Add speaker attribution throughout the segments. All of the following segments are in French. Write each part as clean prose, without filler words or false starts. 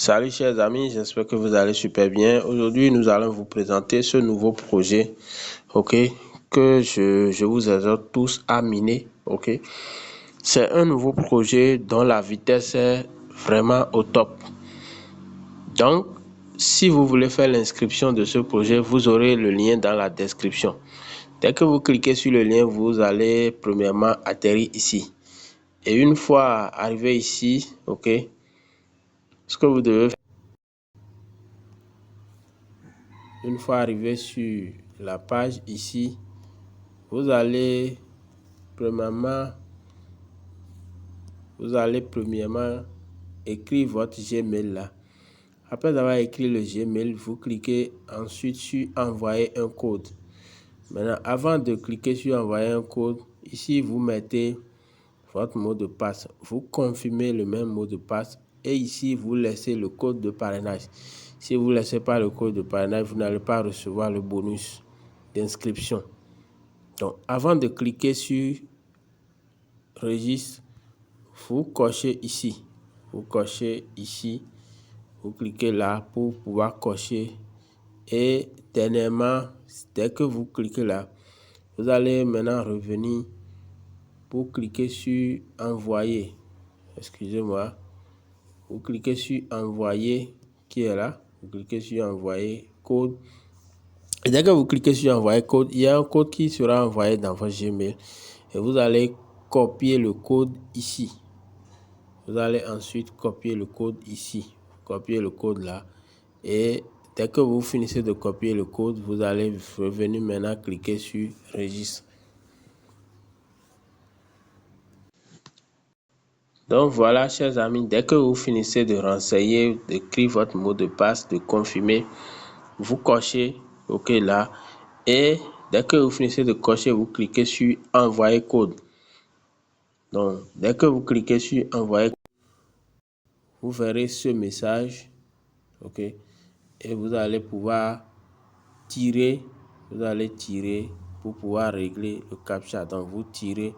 Speaker 1: Salut chers amis, j'espère que vous allez super bien. Aujourd'hui, nous allons vous présenter ce nouveau projet, ok, que je vous exhorte tous à miner, ok. C'est un nouveau projet dont la vitesse est vraiment au top. Donc, si vous voulez faire l'inscription de ce projet, vous aurez le lien dans la description. Dès que vous cliquez sur le lien, vous allez premièrement atterrir ici. Et une fois arrivé ici, ok, ce que vous devez faire, une fois arrivé sur la page ici, vous allez premièrement écrire votre Gmail là. Après avoir écrit le Gmail, vous cliquez ensuite sur envoyer un code. Maintenant, avant de cliquer sur envoyer un code, ici vous mettez votre mot de passe. Vous confirmez le même mot de passe et ici vous laissez le code de parrainage. Si vous ne laissez pas le code de parrainage, vous n'allez pas recevoir le bonus d'inscription. Donc, avant de cliquer sur registre, vous cochez ici. Vous cochez ici. Vous cliquez là pour pouvoir cocher. Et dernièrement, dès que vous cliquez là, vous allez maintenant revenir pour cliquer sur envoyer. Excusez-moi. Vous cliquez sur envoyer qui est là. Vous cliquez sur envoyer code. Et dès que vous cliquez sur envoyer code, il y a un code qui sera envoyé dans votre Gmail. Et vous allez copier le code ici. Vous allez ensuite copier le code ici. Copier le code là. Et dès que vous finissez de copier le code, vous allez revenir maintenant cliquer sur registre. Donc voilà, chers amis, dès que vous finissez de renseigner, d'écrire votre mot de passe, de confirmer, vous cochez OK là. Et dès que vous finissez de cocher, vous cliquez sur envoyer code. Donc, dès que vous cliquez sur envoyer code, vous verrez ce message. OK. Et vous allez pouvoir tirer. Vous allez tirer pour pouvoir régler le captcha. Donc, vous tirez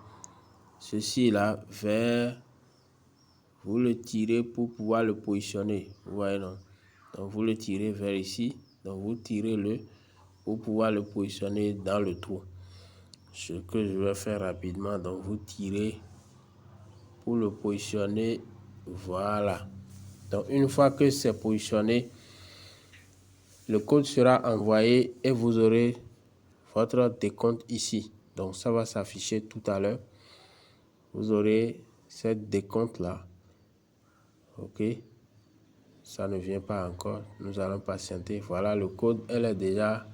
Speaker 1: ceci là vers. Vous le tirez pour pouvoir le positionner. Vous voyez, non? Donc, vous le tirez vers ici. Donc, vous tirez le pour pouvoir le positionner dans le trou. Ce que je vais faire rapidement. Donc, vous tirez pour le positionner. Voilà. Donc, une fois que c'est positionné, le code sera envoyé et vous aurez votre décompte ici. Donc, ça va s'afficher tout à l'heure. Vous aurez cette décompte là. OK. Ça ne vient pas encore. Nous allons patienter. Voilà, le code, elle est déjà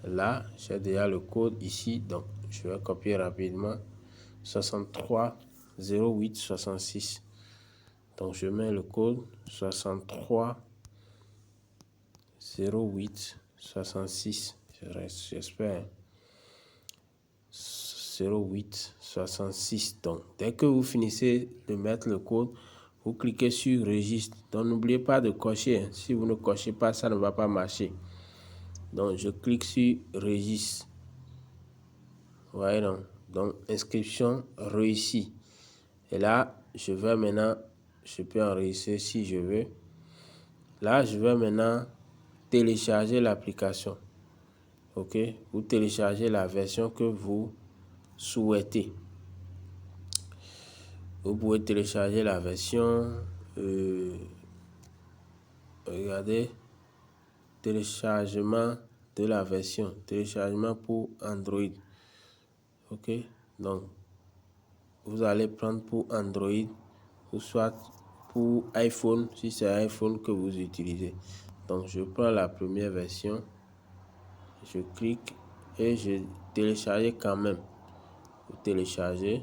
Speaker 1: là. J'ai déjà le code ici. Donc, je vais copier rapidement. 63 08 66. Donc, je mets le code 63 08 66. J'espère. 08 66. Donc, dès que vous finissez de mettre le code, vous cliquez sur registre. Donc, n'oubliez pas de cocher. Si vous ne cochez pas, ça ne va pas marcher. Donc, je clique sur registre. Voilà. Donc, inscription réussie. Et là, je vais maintenant, je peux enregistrer si je veux. Là, je vais maintenant télécharger l'application. OK? Vous téléchargez la version que vous souhaitez. Vous pouvez télécharger la version. Regardez. Téléchargement de la version. Téléchargement pour Android. OK? Donc, vous allez prendre pour Android ou soit pour iPhone si c'est iPhone que vous utilisez. Donc, je prends la première version. Je clique et je télécharge quand même. Vous téléchargez.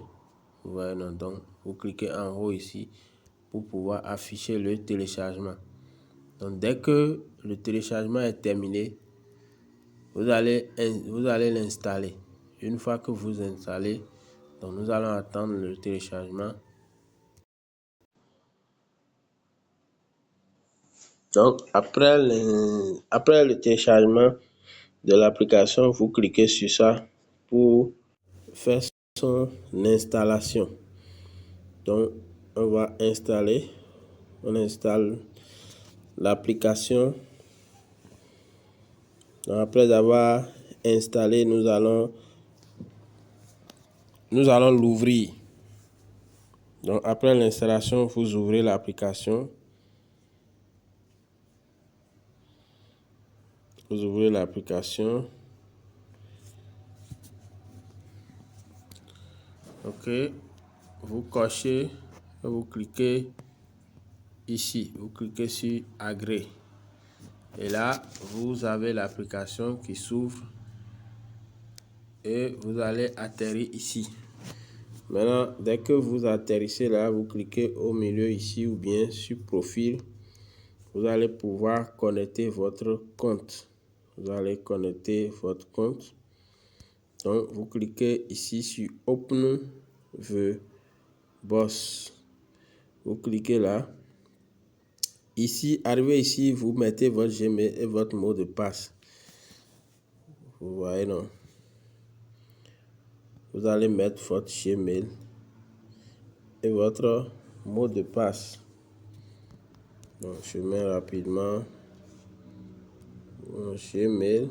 Speaker 1: Vous voyez, non, donc, vous cliquez en haut ici pour pouvoir afficher le téléchargement. Donc, dès que le téléchargement est terminé, vous allez l'installer. Une fois que vous installez, donc nous allons attendre le téléchargement. Donc, après le téléchargement de l'application, vous cliquez sur ça pour faire son installation. Donc, on va installer. On installe l'application. Après avoir installé, nous allons l'ouvrir. Donc après l'installation, vous ouvrez l'application. Vous ouvrez l'application. OK. Vous cochez, vous cliquez ici. Vous cliquez sur Agrée. Et là, vous avez l'application qui s'ouvre. Et vous allez atterrir ici. Maintenant, dès que vous atterrissez là, vous cliquez au milieu ici ou bien sur Profil. Vous allez pouvoir connecter votre compte. Vous allez connecter votre compte. Donc, vous cliquez ici sur Open the Boss. Vous cliquez là. Ici, arrivé ici, vous mettez votre Gmail et votre mot de passe. Vous voyez, non? Vous allez mettre votre Gmail et votre mot de passe. Donc, je mets rapidement mon Gmail.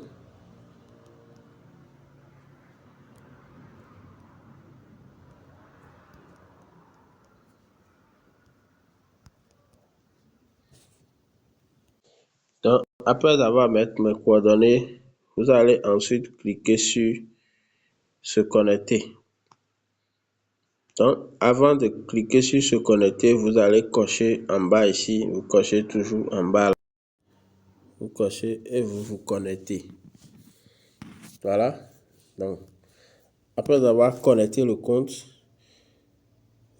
Speaker 1: Donc, après avoir mis mes coordonnées, vous allez ensuite cliquer sur se connecter. Donc, avant de cliquer sur se connecter, vous allez cocher en bas ici. Vous cochez toujours en bas. Vous cochez et vous vous connectez. Voilà. Donc, après avoir connecté le compte,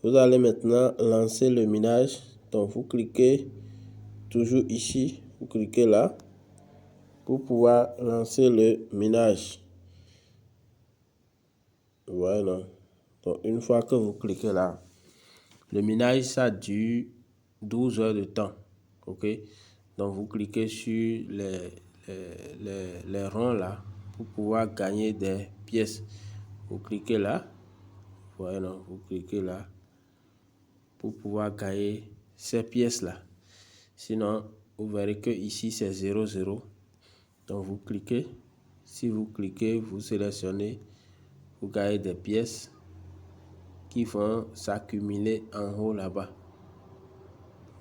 Speaker 1: vous allez maintenant lancer le minage. Donc, vous cliquez toujours ici. Vous cliquez là pour pouvoir lancer le minage. Voilà. Donc, une fois que vous cliquez là, le minage, ça dure 12 heures de temps. OK? Donc, vous cliquez sur les ronds là pour pouvoir gagner des pièces. Vous cliquez là. Voilà. Vous cliquez là pour pouvoir gagner ces pièces là. Sinon, vous verrez que ici, c'est 0, 0. Donc, vous cliquez. Si vous cliquez, vous sélectionnez, vous gagnez des pièces qui vont s'accumuler en haut là-bas.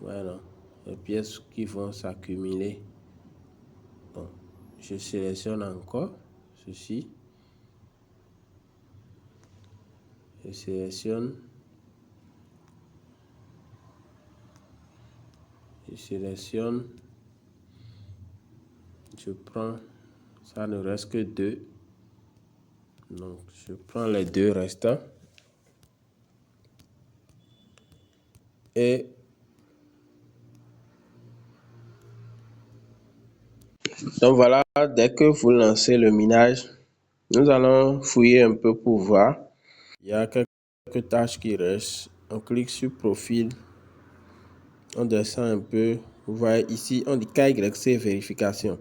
Speaker 1: Voilà, les pièces qui vont s'accumuler. Bon, je sélectionne encore ceci. Je sélectionne. Je sélectionne. Je prends. Ça ne reste que 2. Donc, je prends les 2 restants. Et donc voilà, dès que vous lancez le minage, nous allons fouiller un peu pour voir. Il y a quelques tâches qui restent. On clique sur Profil. On descend un peu. Vous voyez ici, on dit KYC vérification.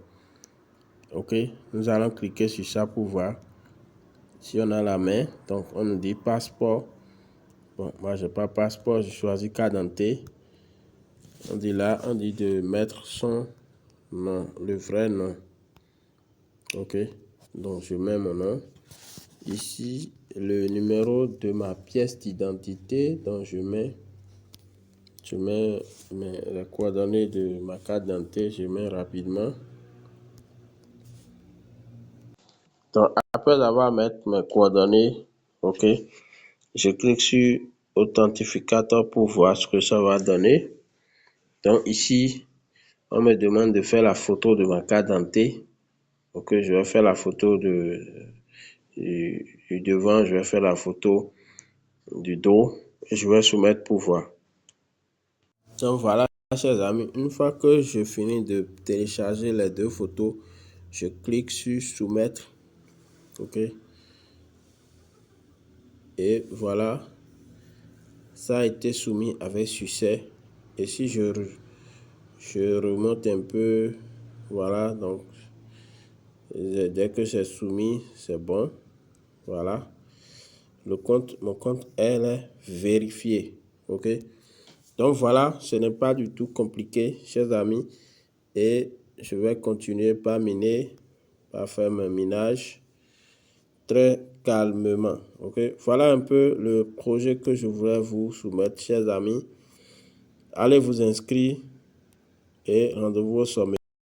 Speaker 1: OK. Nous allons cliquer sur ça pour voir si on a la main. Donc, on nous dit passeport. Bon, moi, je n'ai pas passeport. Je choisis carte d'identité. On dit là, on dit de mettre son nom, le vrai nom. OK. Donc, je mets mon nom. Ici, le numéro de ma pièce d'identité. Donc, je mets les coordonnées de ma carte d'identité. Je mets rapidement. Donc, après avoir mis mes coordonnées, OK, je clique sur Authentificateur pour voir ce que ça va donner. Donc, ici, on me demande de faire la photo de ma carte d'identité. OK, je vais faire la photo du devant, je vais faire la photo du dos et je vais soumettre pour voir. Donc, voilà, chers amis, une fois que je finis de télécharger les 2 photos, je clique sur Soumettre. OK. Et voilà, ça a été soumis avec succès. Et si je remonte un peu, voilà, donc dès que c'est soumis, c'est bon. Voilà, mon compte elle est vérifié. OK. Donc voilà, ce n'est pas du tout compliqué, chers amis. et je vais continuer par miner, par faire mon minage très calmement. Ok, voilà un peu le projet que je voulais vous soumettre, chers amis. Allez vous inscrire et rendez-vous au sommet.